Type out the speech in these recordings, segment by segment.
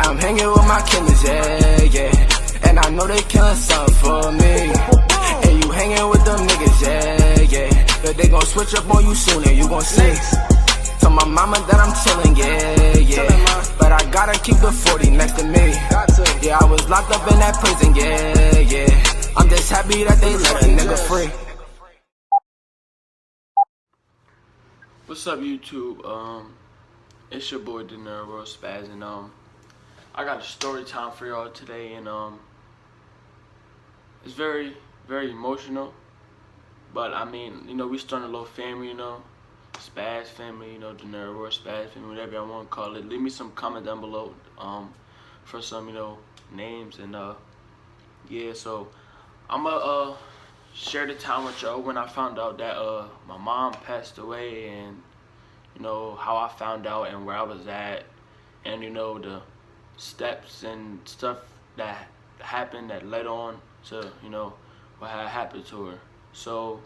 I'm hanging with my killers, yeah, yeah. And I know they killing something for me. And you hanging with them niggas, yeah, yeah. But they gon' switch up on you soon and you gon' see. Tell my mama that I'm chillin', yeah, yeah. But I gotta keep the 40 next to me. Yeah, I was locked up in that prison, yeah, yeah. I'm just happy that they let a nigga free. What's up, YouTube? It's your boy Dinero Spaz, and I got a story time for y'all today, and it's very, very emotional. But I mean, you know, we starting a little family, you know, Spaz family, you know, Dinero Spaz family, whatever y'all want to call it. Leave me some comment down below, for some, you know, names, and yeah. So I'ma share the time with y'all when I found out that my mom passed away, and you know how I found out and where I was at, and you know the steps and stuff that happened that led on to, you know, what had happened to her. So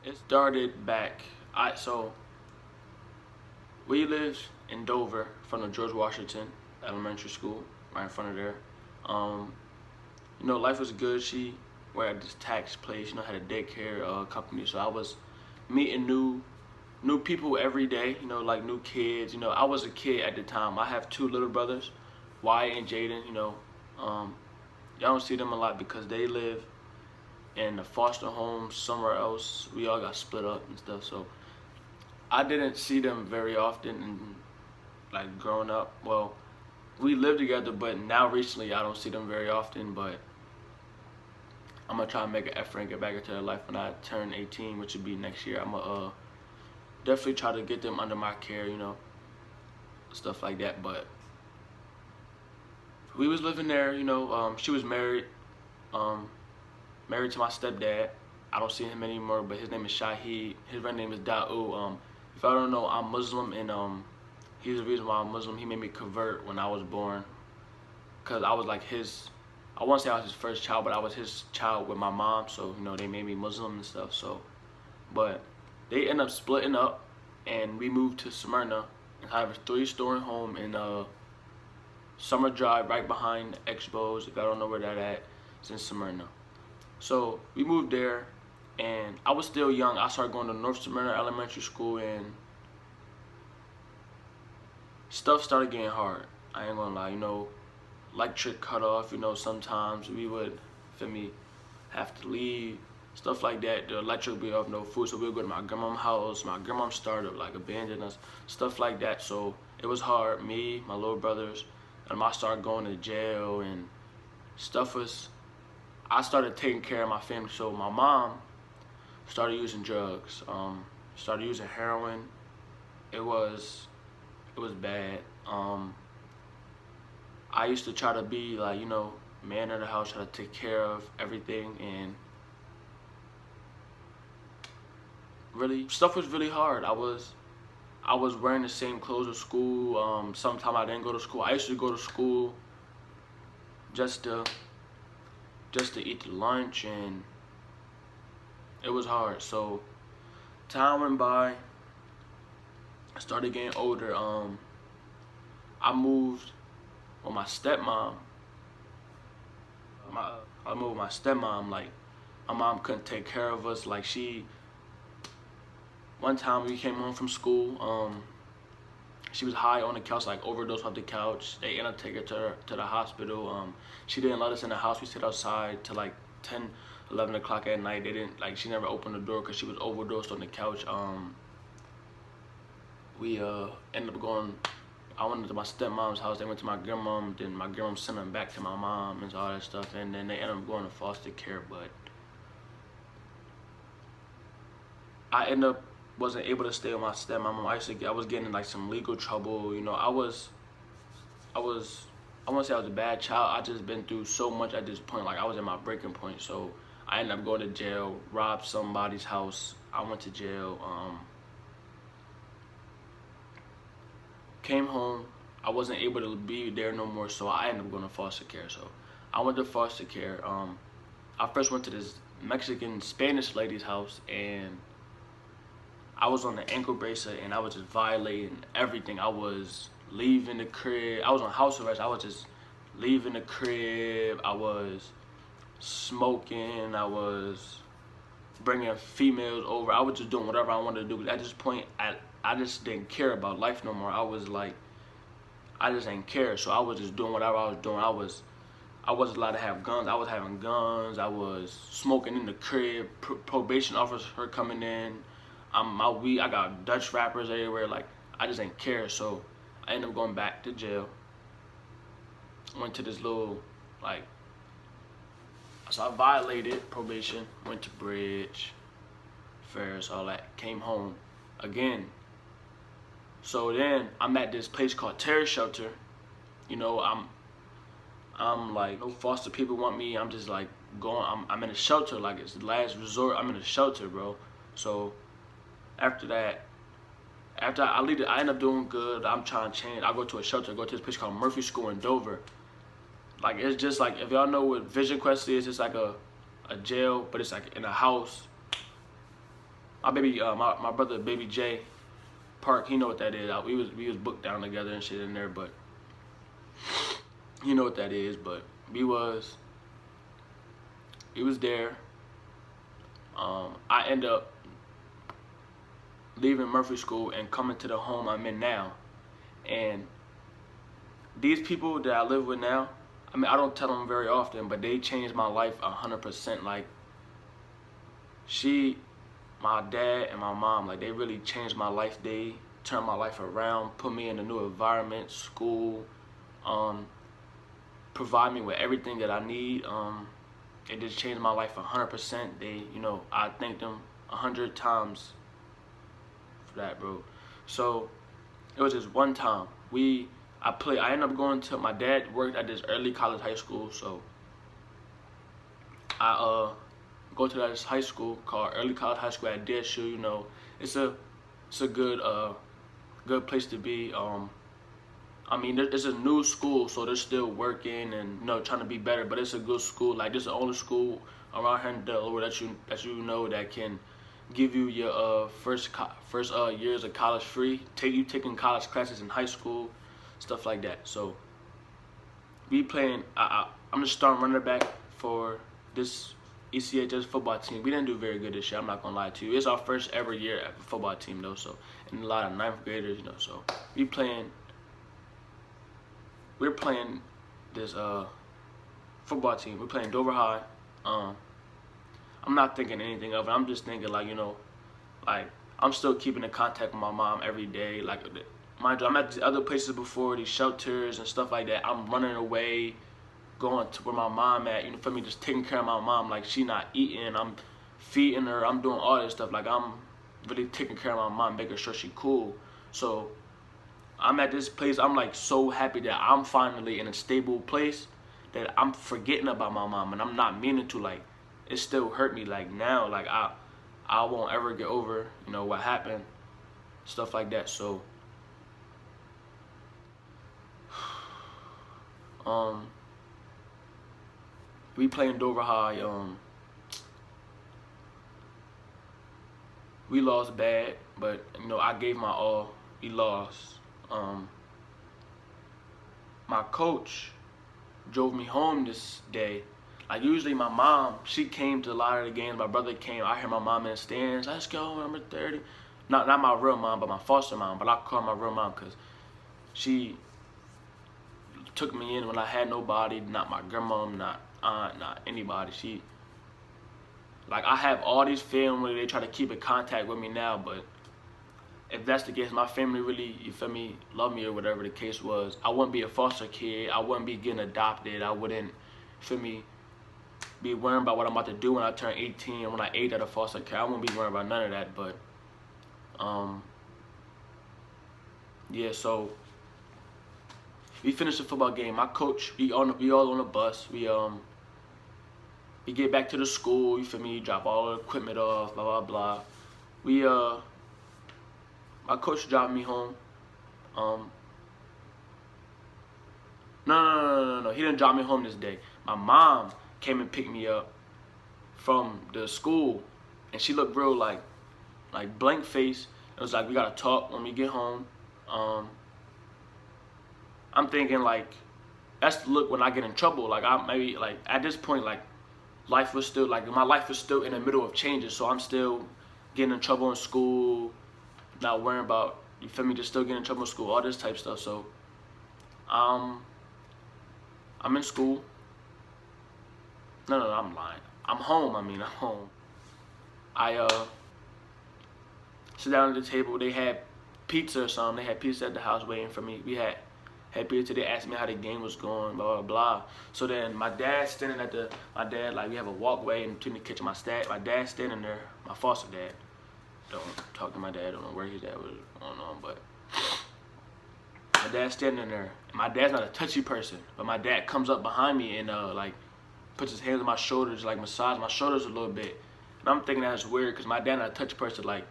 it started back. So we lived in Dover, in front of George Washington Elementary School, right in front of there. You know, life was good. She worked at this tax place, you know, had a daycare company. So I was meeting new people every day, you know, like new kids. You know, I was a kid at the time. I have two little brothers, Wyatt and Jaden. You know, y'all don't see them a lot because they live in a foster home somewhere else. We all got split up and stuff, so I didn't see them very often. And like growing up, well, we lived together, but now recently I don't see them very often. But I'm gonna try to make an effort and get back into their life when I turn 18, which would be next year. I'm gonna definitely try to get them under my care, you know, stuff like that. But we was living there, you know. She was married, married to my stepdad. I don't see him anymore, but his name is Shahid. His real name is Da'u. If I don't know, I'm Muslim, and he's the reason why I'm Muslim. He made me convert when I was born, cause I was like his. I won't say I was his first child, but I was his child with my mom. So you know, they made me Muslim and stuff. So, but they ended up splitting up, and we moved to Smyrna and have a 3-story home in Summer Drive, right behind Expos. If I don't know where that at, it's in Smyrna. So we moved there, and I was still young. I started going to North Smyrna Elementary School, and stuff started getting hard. I ain't gonna lie, you know, electric cut off. You know, sometimes we would, feel me, have to leave. Stuff like that. The electric would be off, no food, so we would go to my grandma's house. My grandma started like abandoning us, stuff like that. So it was hard. Me, my little brothers, and I started going to jail, and stuff was. I started taking care of my family. So my mom started using drugs. Started using heroin. It was bad. I used to try to be like, you know, man of the house, try to take care of everything, and really stuff was really hard. I was wearing the same clothes at school. Sometimes I didn't go to school. I used to go to school just to eat the lunch, and it was hard. So time went by. I started getting older. I moved with my stepmom. I moved with my stepmom. Like, my mom couldn't take care of us. Like, one time we came home from school, she was high on the couch, like overdosed off the couch. They ended up taking her to the hospital. She didn't let us in the house. We stayed outside till like 10, 11 o'clock at night. They didn't, like, she never opened the door because she was overdosed on the couch. We ended up going, I went to my stepmom's house. They went to my grandmom. Then my grandmom sent them back to my mom and all that stuff. And then they ended up going to foster care. But I ended up wasn't able to stay with my stepmom. I was getting in like some legal trouble. You know, I won't say I was a bad child. I just been through so much at this point. Like, I was at my breaking point. So I ended up going to jail, robbed somebody's house. I went to jail. Came home. I wasn't able to be there no more. So I ended up going to foster care. So I went to foster care. I first went to this Mexican Spanish lady's house, and I was on the ankle bracelet, and I was just violating everything. I was leaving the crib. I was on house arrest. I was just leaving the crib. I was smoking. I was bringing females over. I was just doing whatever I wanted to do. At this point, I just didn't care about life no more. I was like, I just didn't care. So I was just doing whatever I was doing. I wasn't allowed to have guns. I was having guns. I was smoking in the crib. Probation officer coming in. My weed. I got Dutch wrappers everywhere. Like, I just didn't care. So I ended up going back to jail. Went to this little, like, so I violated probation. Went to Bridge, Ferris, all that. Came home again. So then I'm at this place called Terror Shelter. You know, I'm like, no foster people want me. I'm just like going. I'm in a shelter. Like, it's the last resort. I'm in a shelter, bro. So after that, after I leave it, I end up doing good. I'm trying to change. I go to a shelter. I go to this place called Murphy School in Dover. Like, it's just like, if y'all know what Vision Quest is, it's like a jail, but it's like in a house. My baby, my brother, Baby J Park, he know what that is. We was booked down together and shit in there, but he know what that is. But we was there. I end up leaving Murphy School and coming to the home I'm in now, and these people that I live with now, I mean, I don't tell them very often, but they changed my life 100%. Like, my dad and my mom, like, they really changed my life. They turned my life around, put me in a new environment, school, provide me with everything that I need. It just changed my life 100%. They, you know, I thank them 100 times for that, bro. So it was just one time. I ended up going to, my dad worked at this early college high school, so I go to this high school called Early College High School at DSU. You know, it's a good place to be. I mean, it's a new school, so they're still working and, you know, trying to be better. But it's a good school. Like, this is the only school around here in Delaware that you know that can give you your first years of college free. Taking college classes in high school, stuff like that. So we playing. I'm just starting running back for this ECHS football team. We didn't do very good this year. I'm not gonna lie to you. It's our first ever year at the football team though. So, and a lot of ninth graders, you know. So we're playing this football team. We're playing Dover High. I'm not thinking anything of it. I'm just thinking, like, you know, like, I'm still keeping in contact with my mom every day. Like, mind you, I'm at these other places before, these shelters and stuff like that. I'm running away, going to where my mom at, you know, for me, just taking care of my mom. Like, she not eating, I'm feeding her, I'm doing all this stuff. Like, I'm really taking care of my mom, making sure she cool. So I'm at this place. I'm like so happy that I'm finally in a stable place that I'm forgetting about my mom, and I'm not meaning to. Like, it still hurt me. Like, now, like, I won't ever get over, you know, what happened, stuff like that. So we playing Dover High. We lost bad, but, you know, I gave my all. We lost. My coach drove me home this day. Like, usually my mom, she came to a lot of the games. My brother came. I hear my mom in the stands. Let's go, number 30. Not my real mom, but my foster mom. But I call her my real mom because she took me in when I had nobody. Not my grandma, not aunt, not anybody. She, like, I have all these family. They try to keep in contact with me now, but if that's the case, my family really, you feel me, love me or whatever the case was. I wouldn't be a foster kid. I wouldn't be getting adopted. I wouldn't, feel me, be worrying about what I'm about to do when I turn 18 and when I age at a foster care. I wouldn't be worrying about none of that. But yeah, so we finished the football game. My coach, we all on the bus. We get back to the school, you feel me, drop all the equipment off, blah blah blah. My coach dropped me home. No. He didn't drop me home this day. My mom came and picked me up from the school, and she looked real like blank face. It was like, we gotta talk when we get home. I'm thinking like, that's the look when I get in trouble. Like I maybe like at this point like life was still like my life was still in the middle of changes. So I'm still getting in trouble in school, not worrying about, you feel me, just still getting in trouble in school, all this type stuff. So I'm in school. No, I'm lying. I'm home. I'm home. I sit down at the table. They had pizza or something. They had pizza at the house waiting for me. We had pizza. They asked me how the game was going, blah blah blah. So then my dad's standing at like we have a walkway in between the kitchen. My dad's standing there. My foster dad. Don't talk to my dad. I don't know where his dad was going on, but my dad's standing there. My dad's not a touchy person, but my dad comes up behind me and like puts his hands on my shoulders, like massage my shoulders a little bit. And I'm thinking that's weird because my dad not a touchy person. Like,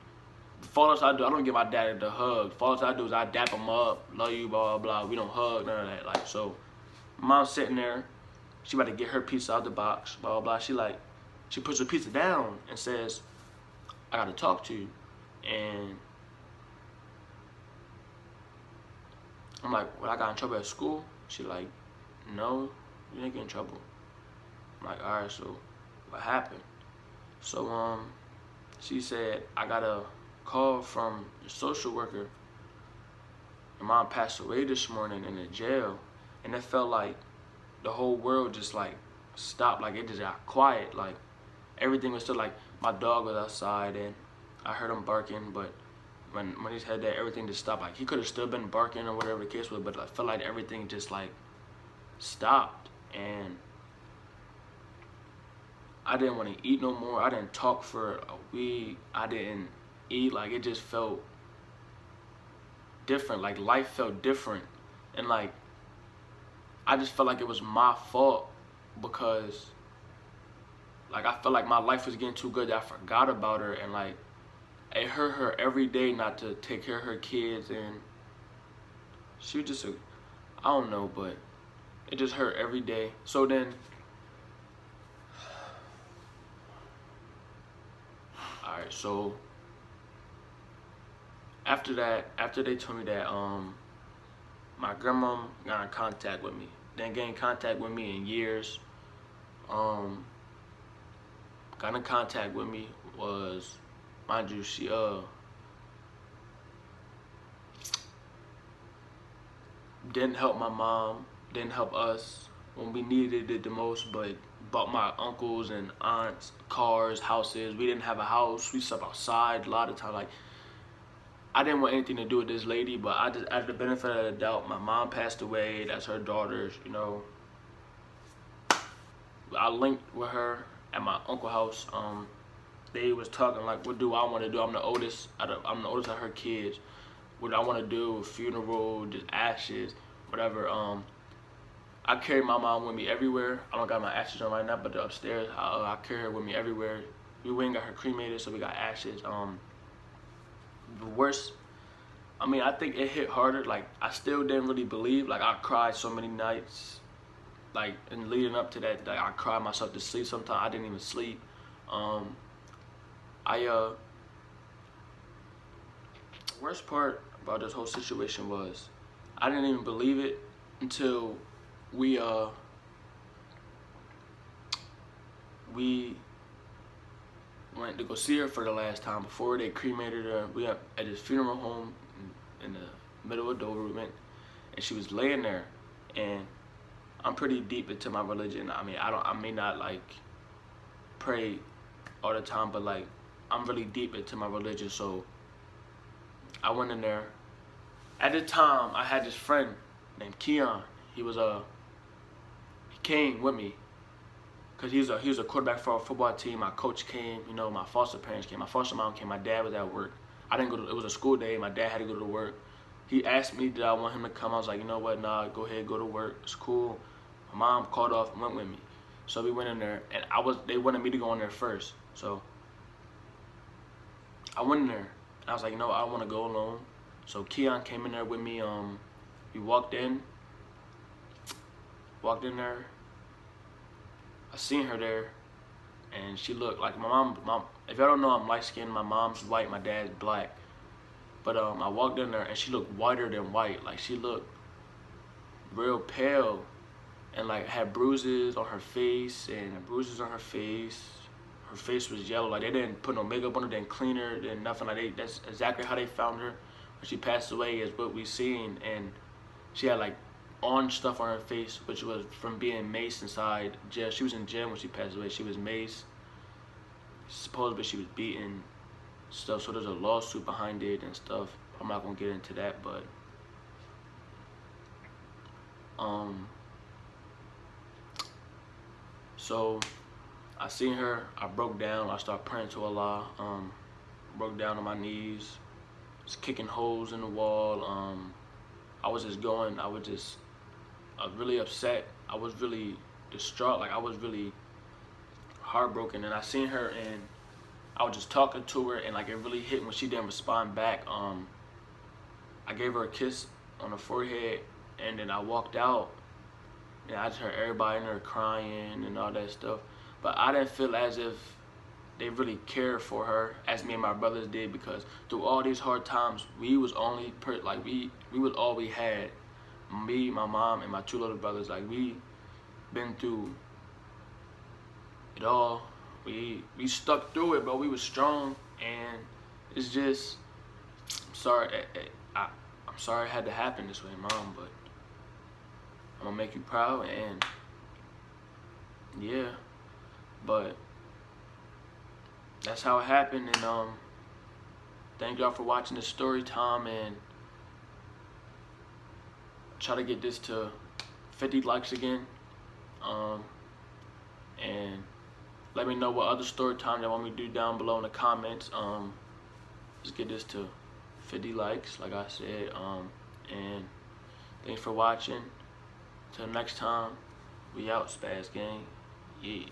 the farthest I do, I don't give my dad the hug. The farthest I do is I dap him up, love you, blah, blah, blah. We don't hug, none of that. Like, so, mom's sitting there. She about to get her pizza out the box, blah, blah, blah. She puts her pizza down and says, I got to talk to you. And I'm like, well, I got in trouble at school? She like, no, you didn't get in trouble. I'm like, all right, so what happened? So she said, I got a call from the social worker. Your mom passed away this morning in the jail. And it felt like the whole world just like stopped, like it just got quiet. Like everything was still like, my dog was outside and I heard him barking, but when he said that, everything just stopped. Like he could have still been barking or whatever the case was, but I felt like everything just like stopped. And I didn't want to eat no more. I didn't talk for a week. I didn't eat. Like it just felt different. Like life felt different. And like I just felt like it was my fault because like I felt like my life was getting too good that I forgot about her. And like it hurt her every day not to take care of her kids. And she was just I don't know, but it just hurt every day. So then alright, so after they told me that my grandma got in contact with me. Didn't get in contact with me in years. Got in contact with me was, mind you, she didn't help my mom, didn't help us when we needed it the most, but bought my uncles and aunts cars, houses. We didn't have a house. We slept outside a lot of time. Like I didn't want anything to do with this lady, but I just, at the benefit of the doubt, my mom passed away. That's her daughter, you know. I linked with her at my uncle's house. They was talking like, what do I want to do? I'm the oldest of her kids. What I want to do, funeral, just ashes, whatever. I carry my mom with me everywhere. I don't got my ashes on right now, but upstairs, I carry her with me everywhere. We went and got her cremated, so we got ashes. The worst, I mean, I think it hit harder. Like, I still didn't really believe. Like, I cried so many nights. Like, and leading up to that, like, I cried myself to sleep sometimes. I didn't even sleep. The worst part about this whole situation was I didn't even believe it until we went to go see her for the last time before they cremated her. We were at this funeral home in the middle of Dover. We went, and she was laying there. And I'm pretty deep into my religion. I mean, I may not like pray all the time, but like I'm really deep into my religion. So I went in there. At the time, I had this friend named Keon. He came with me because he was a quarterback for our football team. My coach came, you know, my foster parents came, my foster mom came, my dad was at work. I didn't go to, it was a school day, my dad had to go to work. He asked me did I want him to come. I was like, you know what, nah, go ahead, go to work, it's cool. My mom called off and went with me. So we went in there, and they wanted me to go in there first. So I went in there, and I was like, you know what, I don't want to go alone. So Keon came in there with me. We walked in there. I seen her there, and she looked like my mom. If y'all don't know, I'm light skinned. My mom's white, my dad's black. But I walked in there, and she looked whiter than white. Like she looked real pale and like had bruises on her face Her face was yellow. Like they didn't put no makeup on her, didn't clean her, didn't nothing. Like that's exactly how they found her when she passed away, is what we seen. And she had like orange stuff on her face, which was from being maced inside jail. She was in jail when she passed away. She was maced. Supposedly she was beaten, stuff. So there's a lawsuit behind it and stuff. I'm not gonna get into that, but so I seen her, I broke down, I started praying to Allah, broke down on my knees, just kicking holes in the wall. I was really upset. I was really distraught, like I was really heartbroken. And I seen her and I was just talking to her, and like it really hit when she didn't respond back. I gave her a kiss on the forehead, and then I walked out, and I just heard everybody in there crying and all that stuff. But I didn't feel as if they really cared for her as me and my brothers did, because through all these hard times, we was only we was all we had. Me, my mom, and my two little brothers. Like we been through it all. We stuck through it, but we was strong. And it's just, I'm sorry. I'm sorry it had to happen this way, Mom. But I'm gonna make you proud, and yeah. But that's how it happened. And thank y'all for watching this story time, and try to get this to 50 likes again. And let me know what other story time you want me to do down below in the comments. Let's get this to 50 likes, like I said. And thanks for watching. Till next time, we out, Spaz Gang. Yeah.